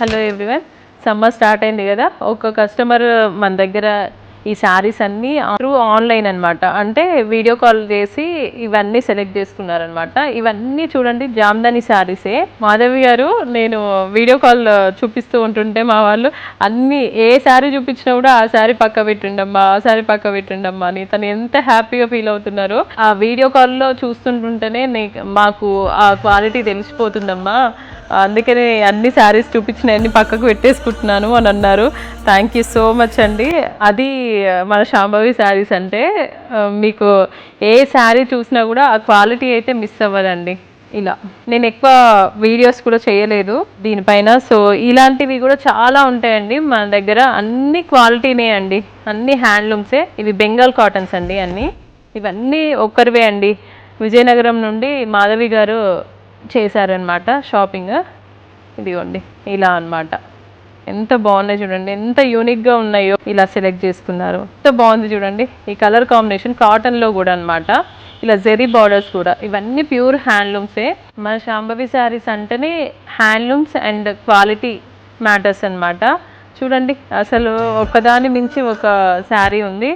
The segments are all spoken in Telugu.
హలో ఎవ్రీవన్, సమ్మర్ స్టార్ట్ అయింది కదా. ఒక కస్టమర్ మన దగ్గర ఈ శారీస్ అన్నీ త్రూ ఆన్లైన్ అనమాట, అంటే వీడియో కాల్ చేసి ఇవన్నీ సెలెక్ట్ చేసుకున్నారనమాట. ఇవన్నీ చూడండి జామ్దాని శారీసే. మాధవి గారు నేను వీడియో కాల్ చూపిస్తూ ఉంటుంటే మా వాళ్ళు అన్నీ ఏ శారీ చూపించినా కూడా ఆ శారీ పక్క పెట్టిండమ్మా, ఆ శారీ పక్క పెట్టిండమ్మా అని తను ఎంత హ్యాపీగా ఫీల్ అవుతున్నారో ఆ వీడియో కాల్లో చూస్తుంటుంటేనే మాకు ఆ క్వాలిటీ తెలిసిపోతుందమ్మా, అందుకనే అన్ని శారీస్ చూపించిన అన్ని పక్కకు పెట్టేసుకుంటున్నాను అని అన్నారు. థ్యాంక్ యూ సో మచ్ అండి. అది మన శాంభవి శారీస్ అంటే మీకు ఏ శారీ చూసినా కూడా ఆ క్వాలిటీ అయితే మిస్ అవ్వదండి. ఇలా నేను ఎక్కువ వీడియోస్ కూడా చేయలేదు దీనిపైన, సో ఇలాంటివి కూడా చాలా ఉంటాయండి మన దగ్గర. అన్ని క్వాలిటీనే అండి, అన్ని హ్యాండ్లూమ్సే. ఇవి బెంగాల్ కాటన్స్ అండి అన్నీ. ఇవన్నీ ఒక్కరివే అండి, విజయనగరం నుండి మాధవి గారు చేశారనమాట షాపింగ్. ఇదిగోండి ఇలా అనమాట. ఎంత బాగున్నాయి చూడండి, ఎంత యూనిక్గా ఉన్నాయో. ఇలా సెలెక్ట్ చేసుకున్నారు, ఎంత బాగుంది చూడండి. ఈ కలర్ కాంబినేషన్ కాటన్లో కూడా అనమాట. ఇలా జెరీ బార్డర్స్ కూడా, ఇవన్నీ ప్యూర్ హ్యాండ్లూమ్సే. మన శాంభవి శారీస్ అంటేనే హ్యాండ్లూమ్స్ అండ్ క్వాలిటీ మ్యాటర్స్ అనమాట. చూడండి అసలు ఒకదాని మించి ఒక శారీ ఉంది.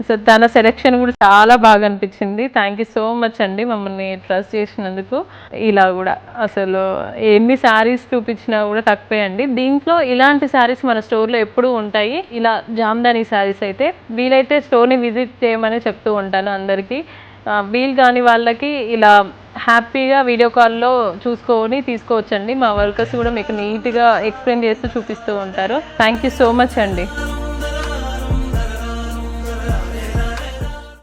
సో తన సెలెక్షన్ కూడా చాలా బాగా అనిపించింది. థ్యాంక్ యూ సో మచ్ అండి మమ్మల్ని ట్రస్ట్ చేసినందుకు. ఇలా కూడా అసలు ఎన్ని శారీస్ చూపించినా కూడా తక్కువే అండి. దీంట్లో ఇలాంటి శారీస్ మన స్టోర్లో ఎప్పుడూ ఉంటాయి. ఇలా జామ్దాని శారీస్ అయితే వీలైతే స్టోర్ని విజిట్ చేయమని చెప్తూ ఉంటాను అందరికీ. వీలు కాని వాళ్ళకి ఇలా హ్యాపీగా వీడియో కాల్లో చూసుకొని తీసుకోవచ్చండి. మా వర్కర్స్ కూడా మీకు నీట్గా ఎక్స్ప్లెయిన్ చేస్తూ చూపిస్తూ ఉంటారు. థ్యాంక్ యూ సో మచ్ అండి.